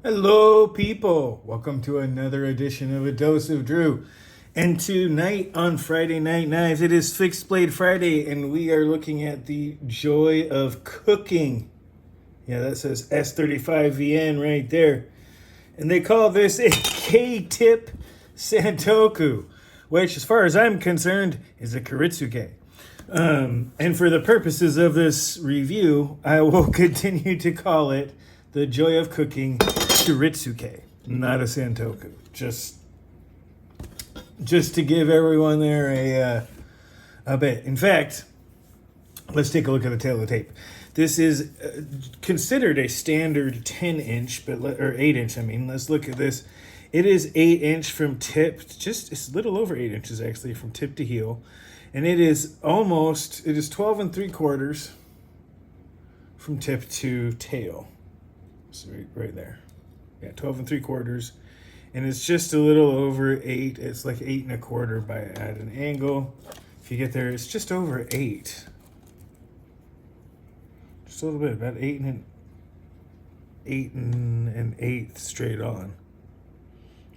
Hello, people. Welcome to another edition of A Dose of Drew. And tonight on Friday Night Knives, it is Fixed Blade Friday, and we are looking at the joy of cooking. Yeah, that says S35VN right there. And they call this a K-tip Santoku, which, as far as I'm concerned, is a Kiritsuke. And for the purposes of this review, I will continue to call it the joy of cooking Kiritsuke, not a Santoku. Just to give everyone there a bit. In fact, let's take a look at the tail of the tape. This is considered a standard 10-inch, or 8-inch. I mean, let's look at this. It is 8-inch from tip, it's a little over 8 inches actually from tip to heel, and it is 12 3/4 from tip to tail. So right there. Yeah, 12 3/4. And it's just a little over 8. It's like 8 1/4 at an angle. If you get there, it's just over 8. Just a little bit, about 8 and an eighth straight on.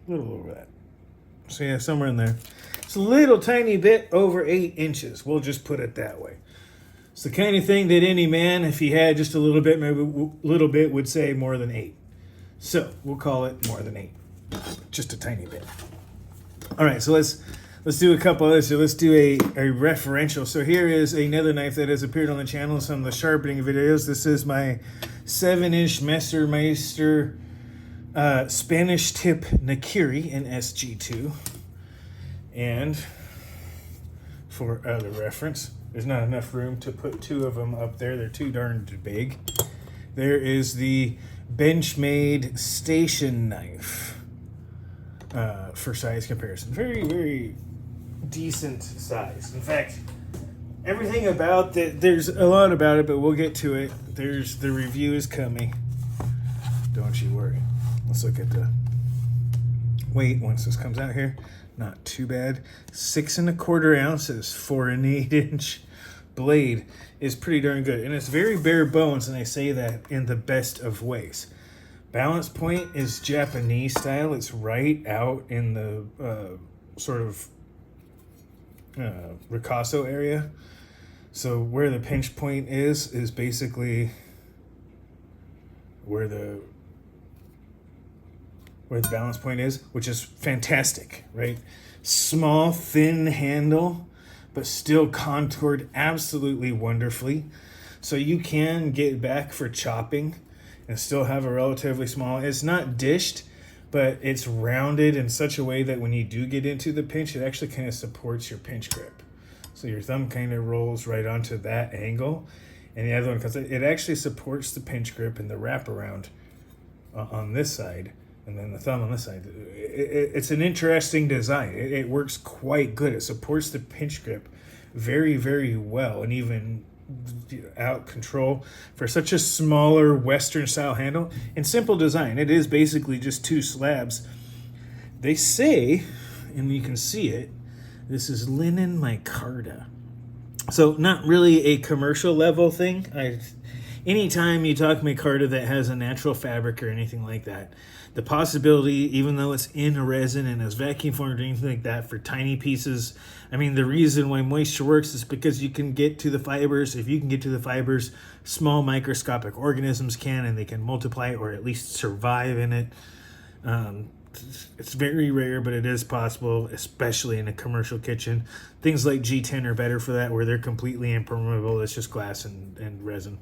A little over that. So yeah, somewhere in there. It's a little tiny bit over 8 inches. We'll just put it that way. It's the kind of thing that any man, if he had just a little bit, maybe a little bit, would say more than 8. So we'll call it more than 8. Just a tiny bit. All right, so let's do a couple of this. So let's do a referential. So here is another knife that has appeared on the channel in some of the sharpening videos. This is my 7-inch Messermeister Spanish tip Nakiri in SG2. And for other reference, there's not enough room to put 2 of them up there. They're too darned big. There is the Benchmade station knife for size comparison. Very, very decent size. In fact, everything about that, there's a lot about it, but we'll get to it. The review is coming. Don't you worry. Let's look at the weight once this comes out here. Not too bad. 6 1/4 ounces for an 8-inch blade is pretty darn good. And it's very bare bones, and I say that in the best of ways. Balance point is Japanese style. It's right out in the sort of ricasso area. So where the pinch point is basically where the balance point is, which is fantastic, right? Small, thin handle, but still contoured absolutely wonderfully. So you can get back for chopping and still have a relatively small, it's not dished, but it's rounded in such a way that when you do get into the pinch, it actually kind of supports your pinch grip. So your thumb kind of rolls right onto that angle. And the other one, because it actually supports the pinch grip and the wraparound on this side, and then the thumb on this side. It's an interesting design. It works quite good. It supports the pinch grip very, very well, and even out control for such a smaller Western style handle and simple design. It is basically just 2 slabs. They say, and you can see it, this is linen micarta. So not really a commercial level thing. Anytime you talk micarta that has a natural fabric or anything like that, the possibility, even though it's in a resin and is vacuum formed or anything like that, for tiny pieces, I mean, the reason why moisture works is because you can get to the fibers. If you can get to the fibers, small microscopic organisms can, and they can multiply or at least survive in it. It's very rare, but it is possible, especially in a commercial kitchen. Things like G10 are better for that, where they're completely impermeable. It's just glass and resin.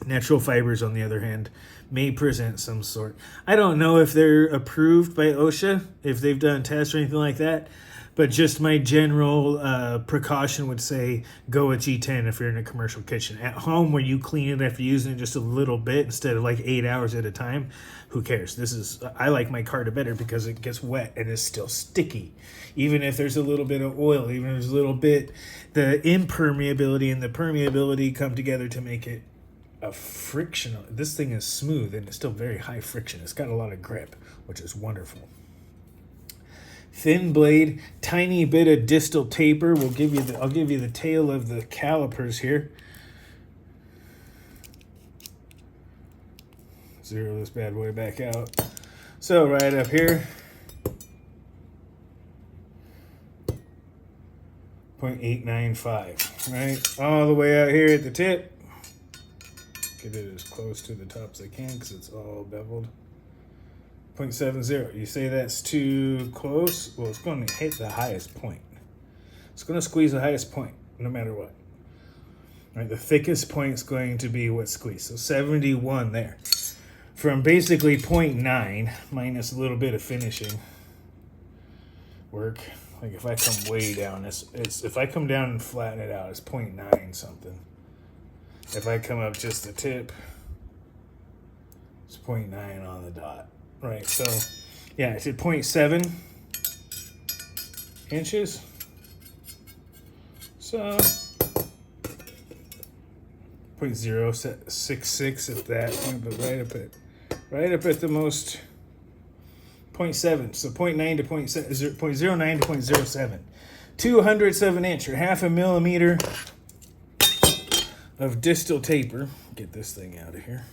Natural fibers, on the other hand, may present some sort. I don't know if they're approved by OSHA, if they've done tests or anything like that, but just my general precaution would say go with G10 if you're in a commercial kitchen. At home, where you clean it after using it just a little bit instead of like 8 hours at a time, who cares? I like my micarta better because it gets wet and is still sticky. Even if there's a little bit of oil, even if there's a little bit, the impermeability and the permeability come together to make it a frictional. This thing is smooth and it's still very high friction. It's got a lot of grip, which is wonderful. Thin blade, tiny bit of distal taper. I'll give you the tail of the calipers here. zero this bad boy back out. So right up here, 0.895, right? All the way out here at the tip. Get it as close to the top as I can because it's all beveled. 0.70. You say that's too close? Well, it's going to hit the highest point. It's going to squeeze the highest point no matter what. Right, the thickest point is going to be what's squeezed. So 71 there. From basically 0.9 minus a little bit of finishing work. Like if I come way down, it's if I come down and flatten it out, it's 0.9 something. If I come up just the tip, it's 0.9 on the dot. Right, so yeah, it's at 0.7 inches. So 0.066 at that point, but right up at the most 0.7. So 0.9 to 0.09 to 0.07. 200ths of an inch or half a millimeter of distal taper. Get this thing out of here.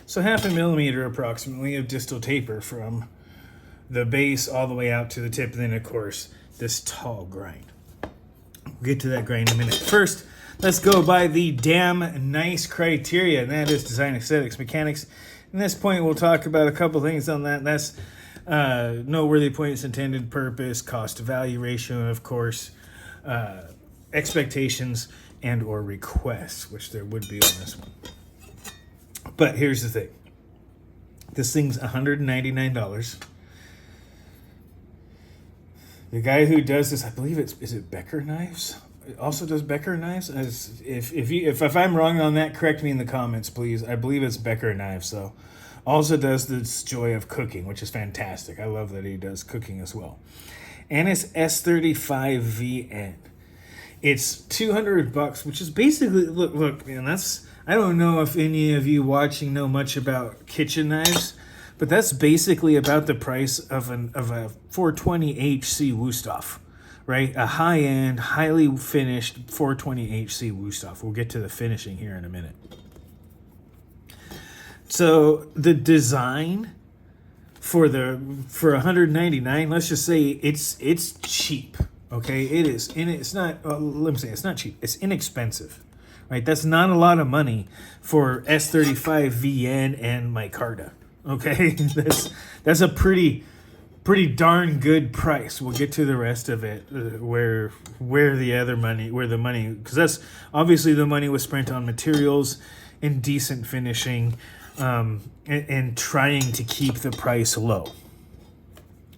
So half a millimeter approximately of distal taper from the base all the way out to the tip. And then of course, this tall grind. We'll get to that grind in a minute. First, let's go by the damn nice criteria, and that is design, aesthetics, mechanics. At this point, we'll talk about a couple things on that. That's noteworthy points, intended purpose, cost to value ratio, and of course, expectations and or requests, which there would be on this one. But here's the thing. This thing's $199. The guy who does this, I believe is it Becker Knives? It also does Becker Knives. If I'm wrong on that, correct me in the comments, please. I believe it's Becker Knives. So, also does this Joy of Cooking, which is fantastic. I love that he does cooking as well. And it's S35VN. It's $200, which is basically look, man. I don't know if any of you watching know much about kitchen knives, but that's basically about the price of a 420 HC Wusthof. Right, a high-end, highly finished 420 HC Wusthof. We'll get to the finishing here in a minute. So the design for $199, let's just say it's cheap. Okay, it is, and it's not. Let me say it's not cheap. It's inexpensive. Right, that's not a lot of money for S35VN and micarta. Okay, that's a pretty darn good price. We'll get to the rest of it, where the money, because that's obviously the money was spent on materials and decent finishing, and trying to keep the price low.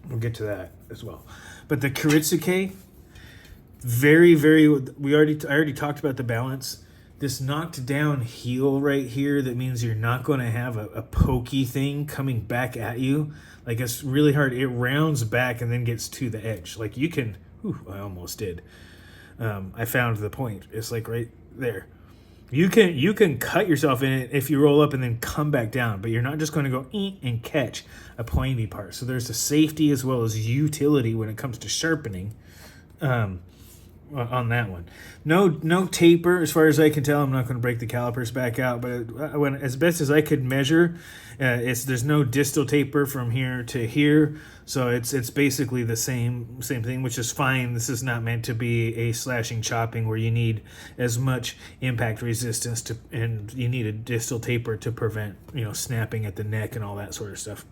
We'll get to that as well. But the Kiritsuke, I already talked about the balance. This knocked down heel right here, that means you're not going to have a pokey thing coming back at you. Like, it's really hard. It rounds back and then gets to the edge. Like, you can, I almost did. I found the point. It's like right there. You can cut yourself in it if you roll up and then come back down, but you're not just going to go and catch a pointy part. So there's a safety as well as utility when it comes to sharpening. On that one, no taper as far as I can tell. I'm not going to break the calipers back out, but as best as I could measure, there's no distal taper from here to here, so it's basically the same thing, which is fine. This is not meant to be a slashing chopping where you need as much impact resistance and you need a distal taper to prevent snapping at the neck and all that sort of stuff.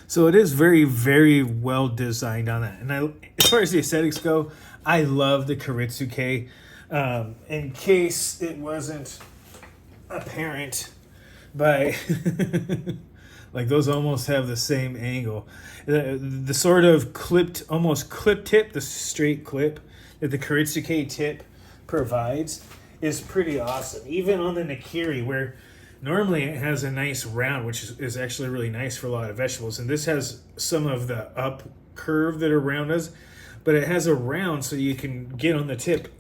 So it is very, very well designed on that. And as far as the aesthetics go, I love the Kiritsuke. In case it wasn't apparent by, like those almost have the same angle. The sort of almost clip tip, the straight clip that the Kiritsuke tip provides is pretty awesome. Even on the Nakiri, where normally it has a nice round, which is actually really nice for a lot of vegetables. And this has some of the up curve that around us, but it has a round so you can get on the tip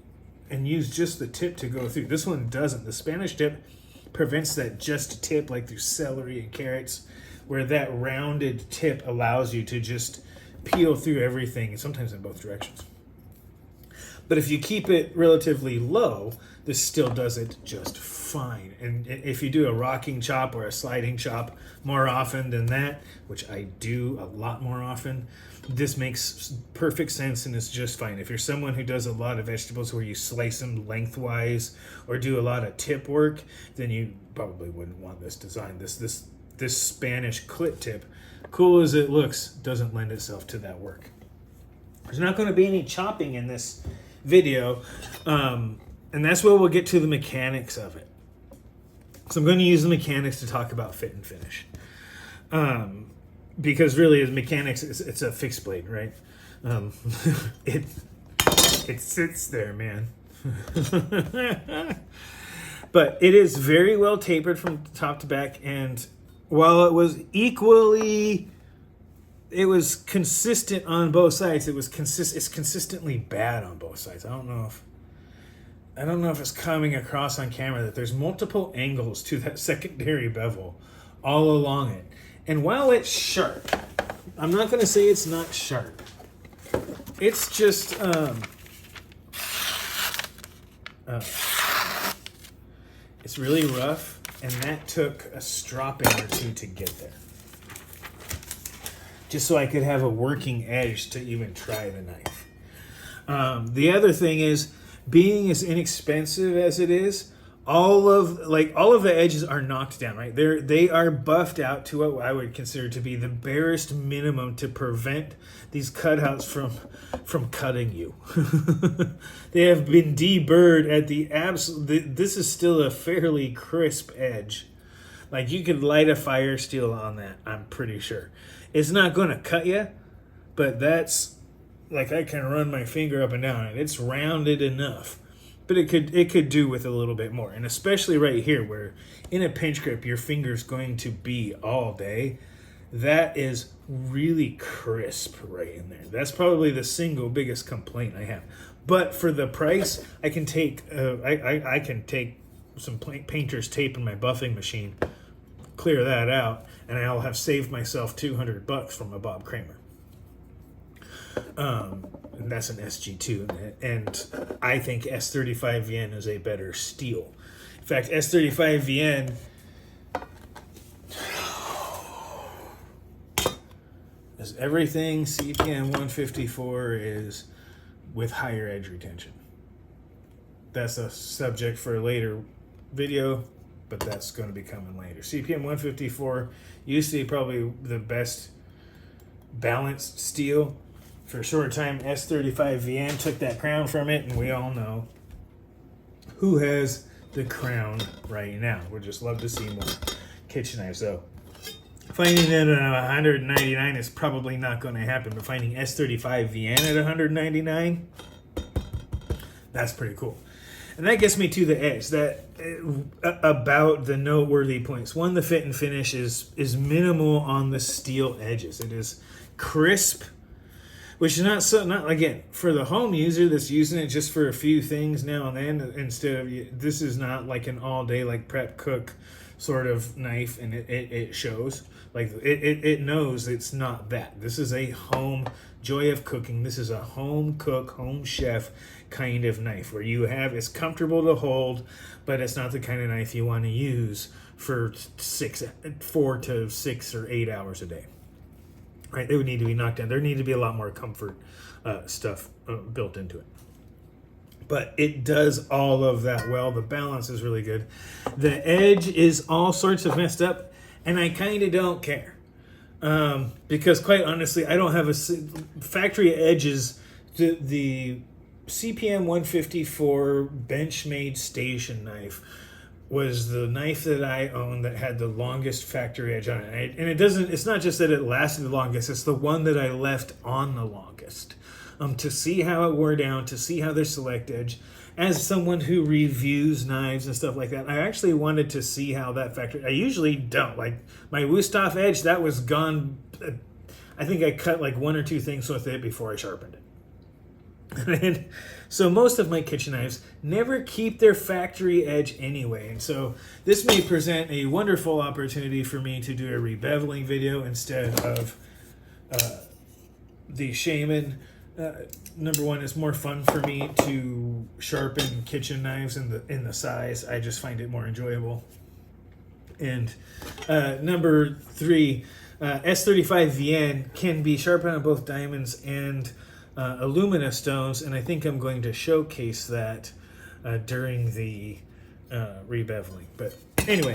and use just the tip to go through. This one doesn't. The Spanish tip prevents that just tip, like through celery and carrots, where that rounded tip allows you to just peel through everything, and sometimes in both directions. But if you keep it relatively low, this still does it just fine. And if you do a rocking chop or a sliding chop more often than that, which I do a lot more often, this makes perfect sense and it's just fine. If you're someone who does a lot of vegetables where you slice them lengthwise or do a lot of tip work, then you probably wouldn't want this design. This Spanish clit tip, cool as it looks, doesn't lend itself to that work. There's not going to be any chopping in this video, and that's where we'll get to the mechanics of it. So I'm going to use the mechanics to talk about fit and finish, because really the mechanics, it's a fixed blade, right? It sits there, man. But it is very well tapered from top to back, and while it was consistent on both sides. It's consistently bad on both sides. I don't know if it's coming across on camera that there's multiple angles to that secondary bevel all along it. And while it's sharp, I'm not going to say it's not sharp. It's just it's really rough, and that took a stropping or two to get there. Just so I could have a working edge to even try the knife. The other thing is, being as inexpensive as it is, all of the edges are knocked down, right? They are buffed out to what I would consider to be the barest minimum to prevent these cutouts from cutting you. They have been deburred at the absolute. This is still a fairly crisp edge. Like, you could light a fire steel on that, I'm pretty sure. It's not going to cut you, but that's, like, I can run my finger up and down, and it's rounded enough. But it could do with a little bit more. And especially right here, where in a pinch grip, your finger's going to be all day. That is really crisp right in there. That's probably the single biggest complaint I have. But for the price, I can take I can take some painter's tape in my buffing machine, clear that out, and I'll have saved myself $200 from a Bob Kramer. And that's an SG2, and I think S35VN is a better steel. In fact, S35VN is everything CPM 154 is with higher edge retention. That's a subject for a later video, but that's going to be coming later. CPM 154 used to be probably the best balanced steel. For a short time, S35VN took that crown from it, and we all know who has the crown right now. We'd just love to see more kitchen knives. So finding that at $199 is probably not going to happen, but finding S35VN at $199, that's pretty cool. And that gets me to the edge. About the noteworthy points. One, the fit and finish is minimal on the steel edges. It is crisp, which is not again, for the home user that's using it just for a few things now and then, instead of, this is not like an all day, like prep cook sort of knife, and it shows. Like, it knows it's not that. This is a home joy of cooking. This is a home cook, home chef kind of knife where it's comfortable to hold, but it's not the kind of knife you want to use for 4 to 6 or 8 hours a day. Right, they would need to be knocked down. There need to be a lot more comfort stuff built into it. But it does all of that well. The balance is really good. The edge is all sorts of messed up, and I kind of don't care. Because quite honestly, I don't have factory edges. The CPM 154 Benchmade station knife was the knife that I owned that had the longest factory edge on it. And it's not just that it lasted the longest, it's the one that I left on the longest. To see how it wore down, to see how their select edge. As someone who reviews knives and stuff like that, I actually wanted to see how that factory... I usually don't. Like, my Wusthof edge, that was gone. I think I cut like 1 or 2 things with it before I sharpened it. And so most of my kitchen knives never keep their factory edge anyway. And so this may present a wonderful opportunity for me to do a rebeveling video instead of the Shaman Number one, it's more fun for me to sharpen kitchen knives in the size. I just find it more enjoyable. And number three, S35VN can be sharpened on both diamonds and alumina stones, and I think I'm going to showcase that during the rebeveling. But anyway,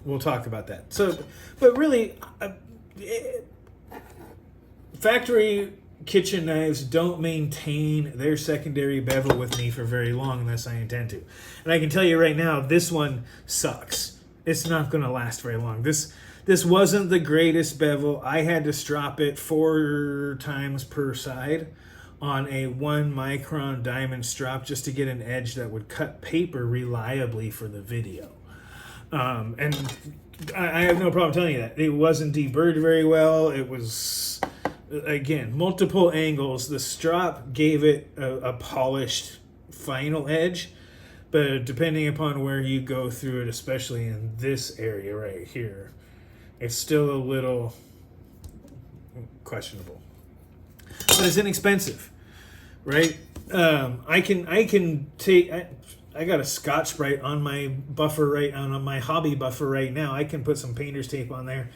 we'll talk about that. So, but really, factory kitchen knives don't maintain their secondary bevel with me for very long unless I intend to. And I can tell you right now, this one sucks. It's not going to last very long. This wasn't the greatest bevel. I had to strop it 4 times per side on a 1 micron diamond strop just to get an edge that would cut paper reliably for the video. And I have no problem telling you that. It wasn't deburred very well. It was, again, multiple angles. The strop gave it a polished final edge, but depending upon where you go through it, especially in this area right here, it's still a little questionable. But it's inexpensive, right? I can take. I got a Scotch-Brite on my buffer on my hobby buffer right now. I can put some painter's tape on there,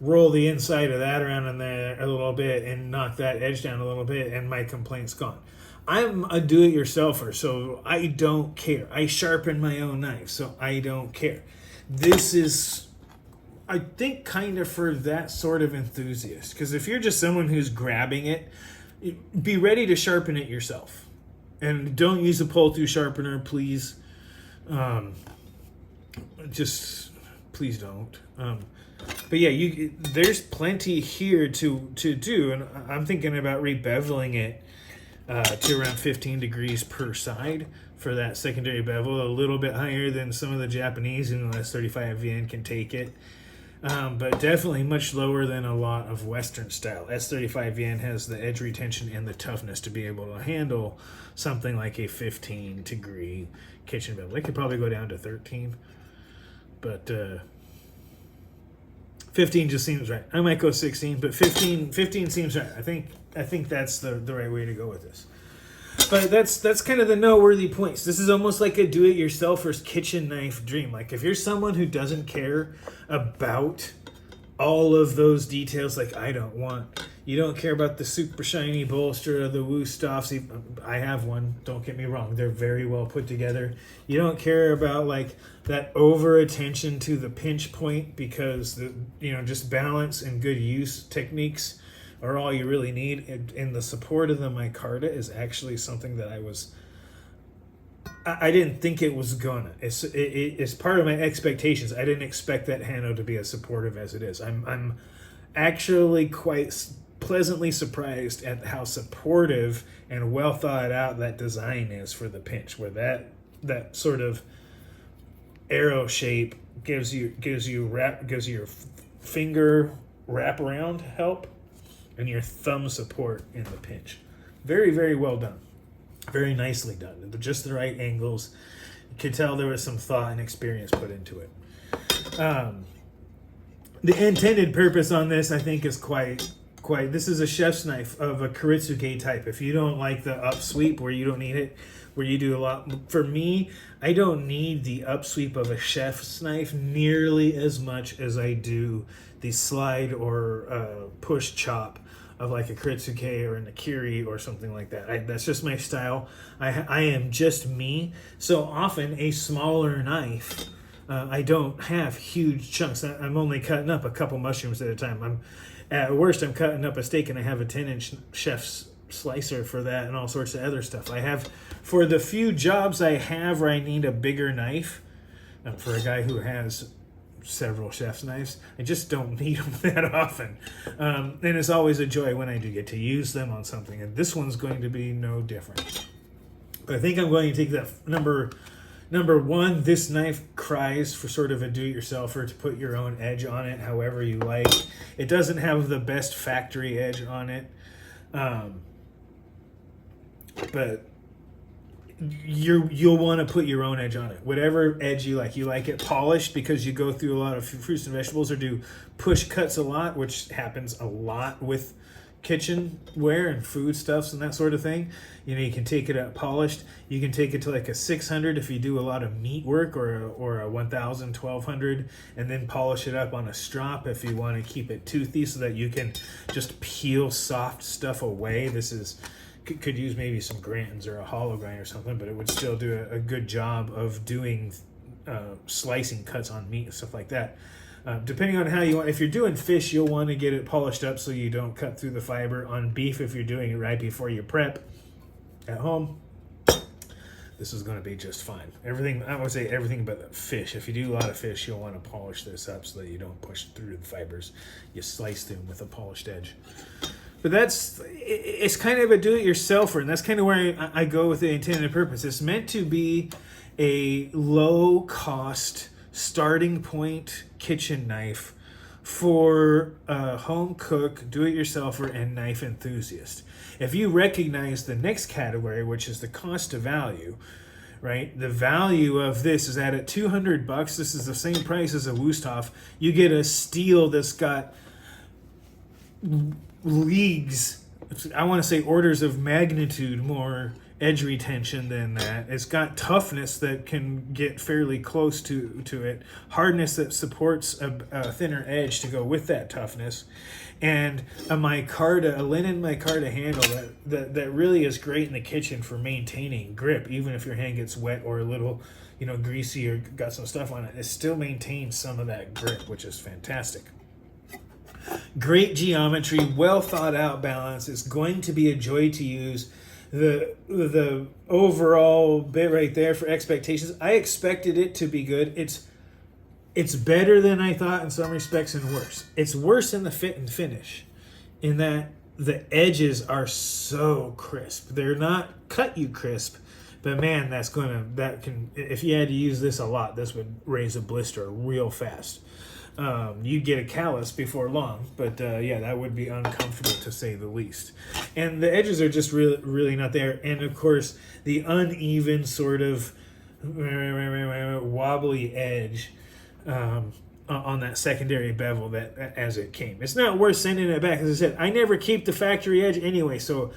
roll the inside of that around in there a little bit, and knock that edge down a little bit, and my complaint's gone. I'm a do-it-yourselfer, so I don't care. I sharpen my own knife, so I don't care. This is, I think, kind of for that sort of enthusiast. Because if you're just someone who's grabbing it, be ready to sharpen it yourself. And don't use a pull-through sharpener, please. Just, please don't. But yeah, there's plenty here to do. And I'm thinking about rebeveling it to around 15 degrees per side for that secondary bevel, a little bit higher than some of the Japanese, and the S35VN can take it. But definitely much lower than a lot of Western style. S35VN has the edge retention and the toughness to be able to handle something like a 15 degree kitchen bevel. It could probably go down to 13, but 15 just seems right. I might go 16, but 15 seems right. I think that's the right way to go with this. But that's kind of the noteworthy points. This is almost like a do-it-yourselfer's kitchen knife dream. Like if you're someone who doesn't care about all of those details, like you don't care about the super shiny bolster or the Wostoffs. I have one, don't get me wrong. They're very well put together. You don't care about like that over attention to the pinch point because just balance and good use techniques are all you really need. And the support of the micarta is actually something that I didn't think it was gonna. It's part of my expectations. I didn't expect that handle to be as supportive as it is. I'm actually quite pleasantly surprised at how supportive and well thought out that design is for the pinch, where that sort of arrow shape gives you your finger wraparound help and your thumb support in the pinch. Very, very well done. Very nicely done. Just the right angles. You could tell there was some thought and experience put into it. The intended purpose on this, I think, is quite. This is a chef's knife of a Kiritsuke type. If you don't like the upsweep where you don't need it, where you do a lot. For me, I don't need the upsweep of a chef's knife nearly as much as I do the slide or push chop of like a Kiritsuke or an Akiri or something like that. That's just my style. I am just me. So often a smaller knife, I don't have huge chunks. I'm only cutting up a couple mushrooms at a time. At worst, I'm cutting up a steak and I have a 10-inch chef's slicer for that and all sorts of other stuff. I have, for the few jobs I have where I need a bigger knife, for a guy who has several chef's knives, I just don't need them that often. And it's always a joy when I do get to use them on something. And this one's going to be no different. But I think I'm going to take that number one. This knife cries for sort of a do-it-yourselfer to put your own edge on it however you like. It doesn't have the best factory edge on it. But you'll want to put your own edge on it. Whatever edge you like. You like it polished because you go through a lot of fruits and vegetables or do push cuts a lot, which happens a lot with kitchenware and foodstuffs and that sort of thing. You know, you can take it out polished. You can take it to like a 600 if you do a lot of meat work, or a 1000, 1200, and then polish it up on a strop if you want to keep it toothy so that you can just peel soft stuff away. This is could use maybe some Grantons or a hollow grind or something, but it would still do a good job of doing slicing cuts on meat and stuff like that. Depending on how you want, if you're doing fish, you'll want to get it polished up so you don't cut through the fiber. On beef, if you're doing it right before you prep at home, this is going to be just fine. Everything, I would say everything but fish. If you do a lot of fish, you'll want to polish this up so that you don't push through the fibers. You slice them with a polished edge. But it's kind of a do-it-yourselfer, and that's kind of where I go with the intended purpose. It's meant to be a low-cost starting point kitchen knife for a home cook, do-it-yourselfer, and knife enthusiast. If you recognize the next category, which is the cost to value, right? The value of this is that at $200, this is the same price as a Wusthof. You get a steel that's got leagues, I want to say orders of magnitude more edge retention than that. It's got toughness that can get fairly close to it, hardness that supports a thinner edge to go with that toughness, and a micarta, a linen micarta handle that really is great in the kitchen for maintaining grip. Even if your hand gets wet or a little, greasy or got some stuff on it, it still maintains some of that grip, which is fantastic. Great geometry, well thought out balance. It's going to be a joy to use. The overall bit right there for expectations, I expected it to be good. It's better than I thought in some respects, and worse. It's worse in the fit and finish, in that the edges are so crisp. They're not cut you crisp, but man, if you had to use this a lot, this would raise a blister real fast. You'd get a callus before long, but that would be uncomfortable to say the least. And the edges are just really not there. And of course, the uneven sort of wobbly edge on that secondary bevel that as it came. It's not worth sending it back. As I said, I never keep the factory edge anyway, so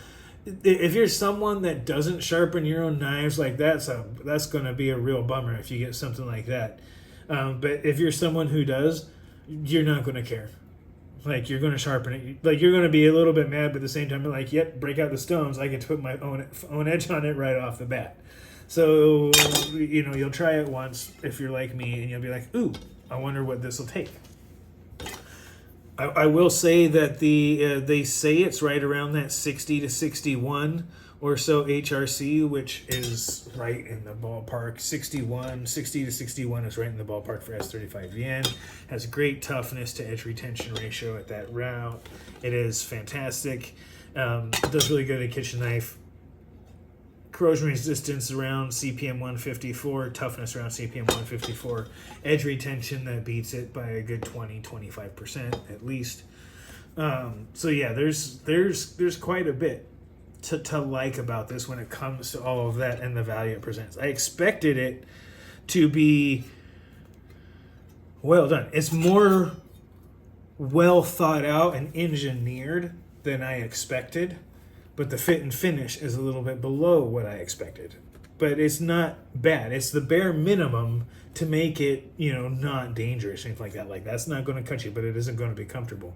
if you're someone that doesn't sharpen your own knives like that, so that's going to be a real bummer if you get something like that. But if you're someone who does, you're not going to care. Like, you're going to sharpen it. Like, you're going to be a little bit mad, but at the same time, you're like, yep, break out the stones. I get to put my own edge on it right off the bat. So, you'll try it once if you're like me, and you'll be like, ooh, I wonder what this will take. I will say that they say it's right around that 60 to 61 or so HRC, which is right in the ballpark. 60 to 61 is right in the ballpark for S35VN. Has great toughness to edge retention ratio at that route. It is fantastic. Does really good at a kitchen knife. Corrosion resistance around CPM 154, toughness around CPM 154, edge retention that beats it by a good 20-25% at least. So yeah, there's quite a bit to like about this when it comes to all of that and the value it presents. I expected it to be well done. It's more well thought out and engineered than I expected. But the fit and finish is a little bit below what I expected. But it's not bad. It's the bare minimum to make it, not dangerous, anything like that. Like, that's not going to cut you, but it isn't going to be comfortable.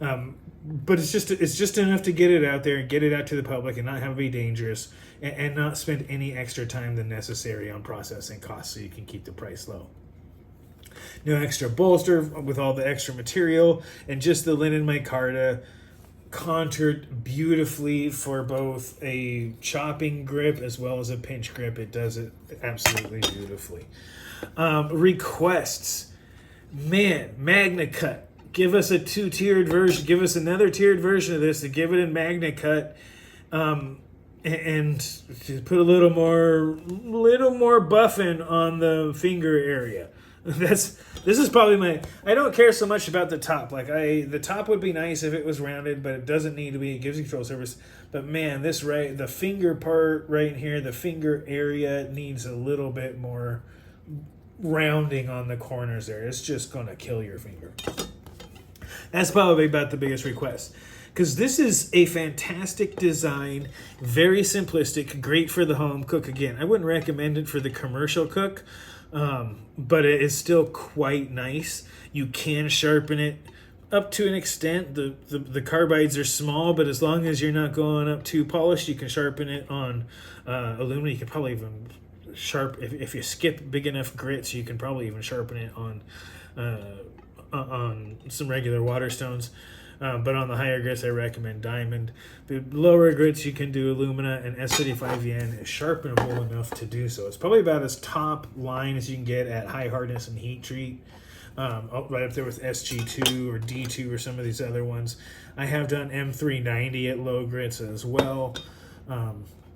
But it's just enough to get it out there and get it out to the public and not have it be dangerous and not spend any extra time than necessary on processing costs so you can keep the price low. No extra bolster with all the extra material, and just the linen micarta contoured beautifully for both a chopping grip as well as a pinch grip. It does it absolutely beautifully. Requests. Man, Magna Cut. Give us a 2-tiered version. Give us another tiered version of this to give it in Magna Cut. And to put a little more buffing on the finger area. This is probably I don't care so much about the top. The top would be nice if it was rounded, but it doesn't need to be. It gives you control surface. But man, the finger part right here, the finger area needs a little bit more rounding on the corners there. It's just going to kill your finger. That's probably about the biggest request. Because this is a fantastic design, very simplistic, great for the home cook. Again, I wouldn't recommend it for the commercial cook, but it is still quite nice. You can sharpen it up to an extent. The carbides are small, but as long as you're not going up too polished, you can sharpen it on aluminum. You can probably even if you skip big enough grits, you can probably even sharpen it on some regular water stones. But on the higher grits, I recommend diamond. The lower grits, you can do alumina, and S35VN is sharpenable enough to do so. It's probably about as top line as you can get at high hardness and heat treat. Right up there with SG2 or D2 or some of these other ones. I have done M390 at low grits as well.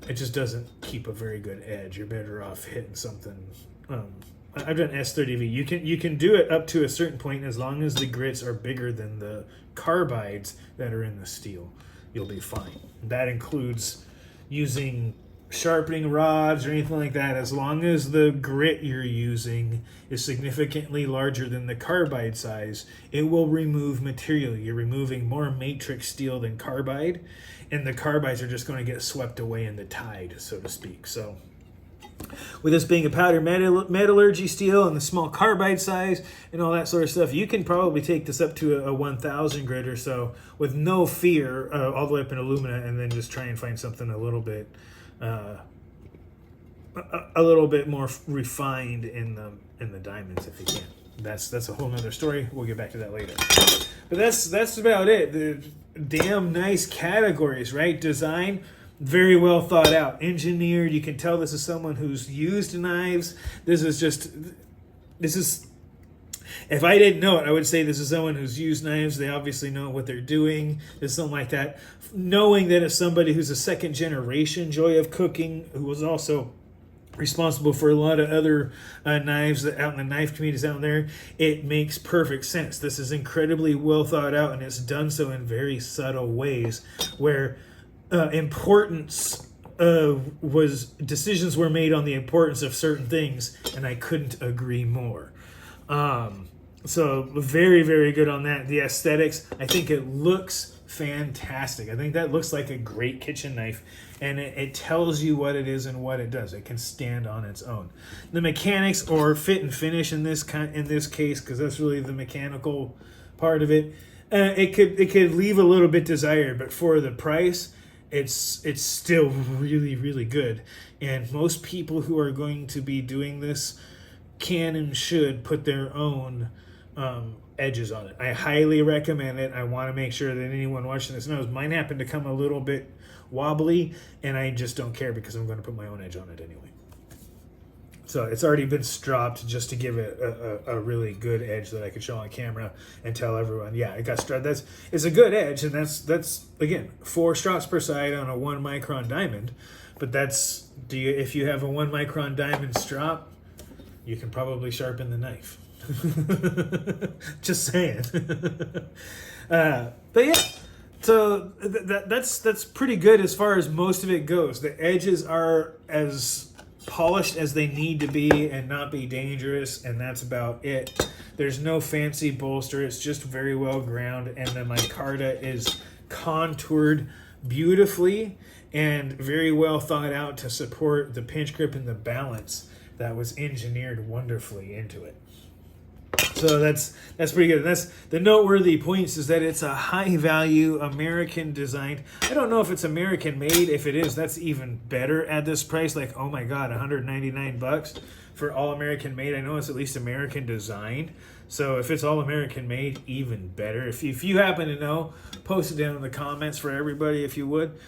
It just doesn't keep a very good edge. You're better off hitting something. I've done S30V. You can do it up to a certain point as long as the grits are bigger than the carbides that are in the steel. You'll be fine. That includes using sharpening rods or anything like that. As long as the grit you're using is significantly larger than the carbide size, it will remove material. You're removing more matrix steel than carbide, and the carbides are just going to get swept away in the tide, so to speak. So with this being a powder metallurgy steel and the small carbide size and all that sort of stuff, you can probably take this up to a 1000 grit or so with no fear, all the way up in alumina, and then just try and find something a little bit more refined in the diamonds if you can. That's a whole nother story. We'll get back to that later. But that's about it. The damn nice categories, right? Design, very well thought out, engineered. You can tell this is someone who's used knives. This is, if I didn't know it, I would say this is someone who's used knives. They obviously know what they're doing. There's something like that. Knowing that it's somebody who's a second generation joy of cooking, who was also responsible for a lot of other knives that out in the knife communities out there, it makes perfect sense. This is incredibly well thought out, and it's done so in very subtle ways where decisions were made on the importance of certain things, and I couldn't agree more. So very, very good on that. The aesthetics, I think it looks fantastic. I think that looks like a great kitchen knife, and it tells you what it is and what it does. It can stand on its own. The mechanics, or fit and finish in this case, because that's really the mechanical part of it, it could leave a little bit desired, but for the price, it's still really, really good. And most people who are going to be doing this can and should put their own edges on it. I highly recommend it. I want to make sure that anyone watching this knows mine happened to come a little bit wobbly, and I just don't care because I'm going to put my own edge on it anyway. So it's already been stropped just to give it a really good edge that I could show on camera and tell everyone, yeah, it got stropped. It's a good edge, and that's again 4 strops per side on a 1 micron diamond. But if you have a 1 micron diamond strop, you can probably sharpen the knife. Just saying. But yeah, so that's pretty good as far as most of it goes. The edges are as polished as they need to be and not be dangerous, and that's about it. There's no fancy bolster. It's just very well ground, and the micarta is contoured beautifully and very well thought out to support the pinch grip and the balance that was engineered wonderfully into it. So that's pretty good. That's the noteworthy points, is that it's a high value American designed. I don't know if it's American made. If it is, that's even better at this price. Like, oh my God, $199 for all American made. I know it's at least American designed. So if it's all American made, even better. If you happen to know, post it down in the comments for everybody if you would.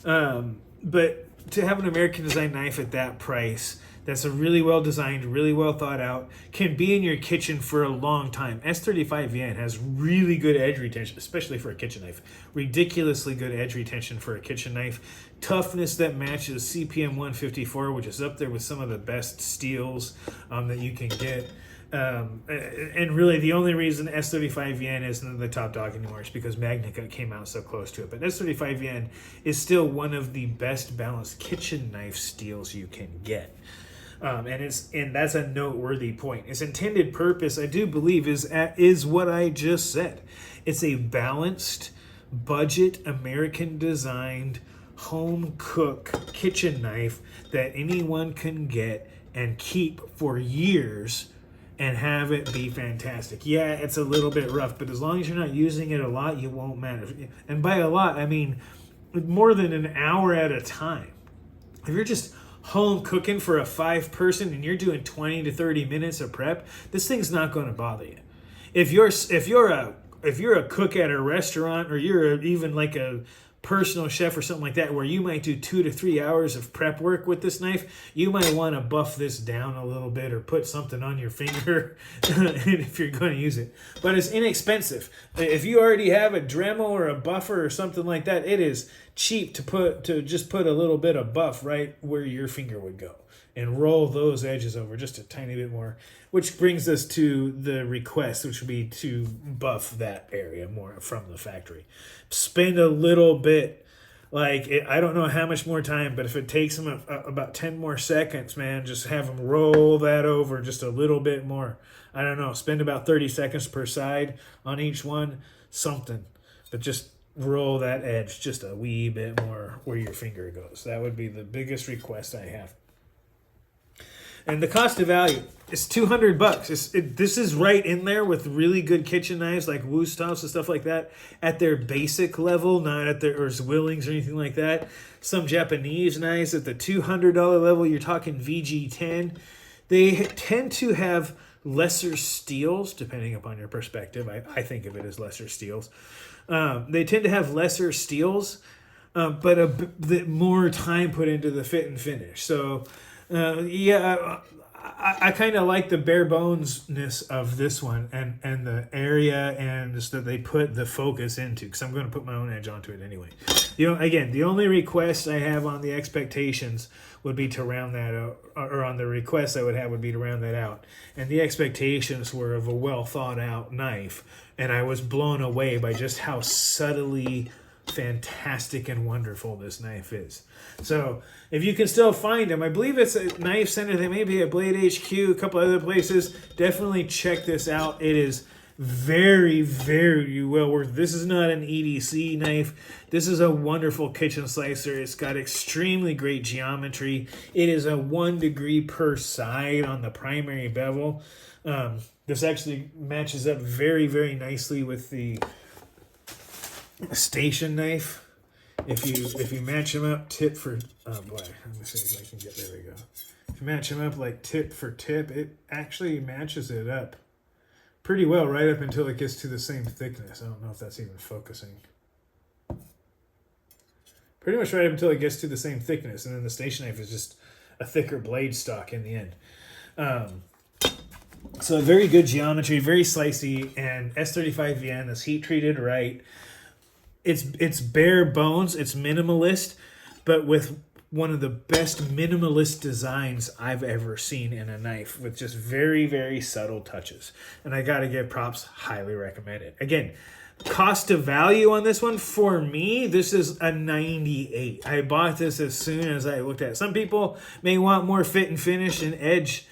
But to have an American designed knife at that price, that's a really well designed, really well thought out, can be in your kitchen for a long time. S35VN has really good edge retention, especially for a kitchen knife. Ridiculously good edge retention for a kitchen knife. Toughness that matches CPM 154, which is up there with some of the best steels that you can get. And really the only reason S35VN isn't the top dog anymore is because Magnica came out so close to it. But S35VN is still one of the best balanced kitchen knife steels you can get. And that's a noteworthy point. Its intended purpose, I do believe, is what I just said. It's a balanced, budget, American designed, home cook kitchen knife that anyone can get and keep for years and have it be fantastic. Yeah, it's a little bit rough, but as long as you're not using it a lot, you won't matter. And by a lot, I mean more than an hour at a time. If you're just home cooking for a 5-person and you're doing 20 to 30 minutes of prep, this thing's not going to bother you. If you're a cook at a restaurant, or you're even like a personal chef or something like that, where you might do 2 to 3 hours of prep work with this knife, you might want to buff this down a little bit or put something on your finger if you're going to use it. But it's inexpensive. If you already have a Dremel or a buffer or something like that, it is cheap to just put a little bit of buff right where your finger would go and roll those edges over just a tiny bit more, which brings us to the request, which would be to buff that area more from the factory. Spend a little bit, I don't know how much more time, but if it takes them about 10 more seconds, man, just have them roll that over just a little bit more. I don't know, spend about 30 seconds per side on each one, something. But just roll that edge just a wee bit more where your finger goes. That would be the biggest request I have. And the cost of value is $200. This is right in there with really good kitchen knives like Vosteed and stuff like that at their basic level, not at their or Zwillings or anything like that. Some Japanese knives at the $200 level, you're talking VG10. They tend to have lesser steels, depending upon your perspective. I think of it as lesser steels. They tend to have lesser steels, but a bit more time put into the fit and finish. So, I kind of like the bare bonesness of this one and the area and just that they put the focus into, because I'm going to put my own edge onto it anyway. Again, the only request I have on the expectations would be to round that out, or on the request I would have would be to round that out. And the expectations were of a well thought out knife, and I was blown away by just how subtly fantastic and wonderful this knife is. So if you can still find them, I believe it's a Knife Center. They may be at Blade HQ, a couple other places. Definitely check this out. It is very, very well worth it. This is not an EDC knife. This is a wonderful kitchen slicer. It's got extremely great geometry. It is a 1 degree per side on the primary bevel. This actually matches up very, very nicely with the station knife. If you match them up tip for let me see if I can get, there we go. If you match them up like tip for tip, it actually matches it up pretty well right up until it gets to the same thickness. I don't know if that's even focusing. Pretty much right up until it gets to the same thickness, and then the station knife is just a thicker blade stock in the end. So very good geometry, very slicey, and S35VN is heat treated right. It's bare bones, it's minimalist, but with one of the best minimalist designs I've ever seen in a knife, with just very, very subtle touches. And I gotta give props, highly recommend it. Again, cost to value on this one, for me, this is a 98. I bought this as soon as I looked at it. Some people may want more fit and finish and edge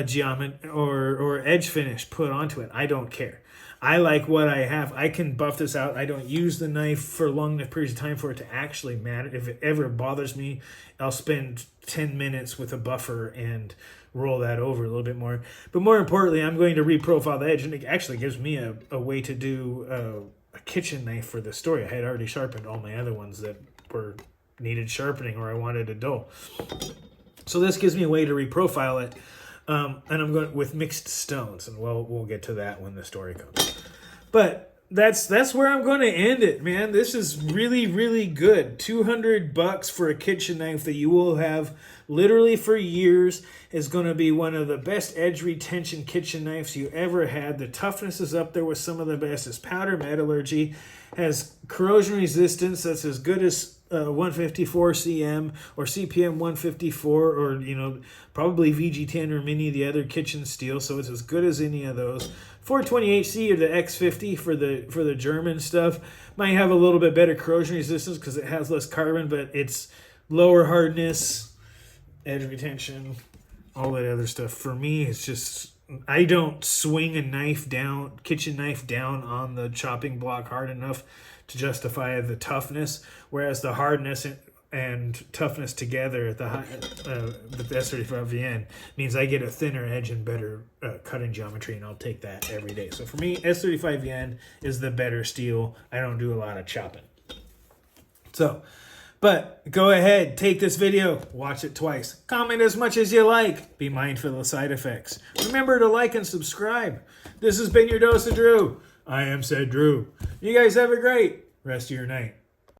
geometry or edge finish put onto it. I don't care. I like what I have. I can buff this out. I don't use the knife for long enough periods of time for it to actually matter. If it ever bothers me, I'll spend 10 minutes with a buffer and roll that over a little bit more. But more importantly, I'm going to reprofile the edge, and it actually gives me a way to do a kitchen knife for the story. I had already sharpened all my other ones that were needed sharpening or I wanted to dull. So this gives me a way to reprofile it. And I'm going with mixed stones, and we'll get to that when the story comes. But that's where I'm going to end it, man. This is really, really good. $200 for a kitchen knife that you will have literally for years. Is going to be one of the best edge retention kitchen knives you ever had. The toughness is up there with some of the best. It's powder metallurgy, has corrosion resistance that's as good as 154 cm or CPM 154, or probably VG10 or many of the other kitchen steel, so it's as good as any of those. 420HC or the X50 for the German stuff might have a little bit better corrosion resistance because it has less carbon, but it's lower hardness, edge retention, all that other stuff. For me, it's just, I don't swing a knife down, kitchen knife down on the chopping block hard enough to justify the toughness, whereas the hardness and toughness together at the S35VN means I get a thinner edge and better cutting geometry, and I'll take that every day. So for me, S35VN is the better steel. I don't do a lot of chopping. So, but go ahead, take this video, watch it twice, comment as much as you like, be mindful of side effects. Remember to like and subscribe. This has been your Dose of Drew. I am said Drew. You guys have a great rest of your night.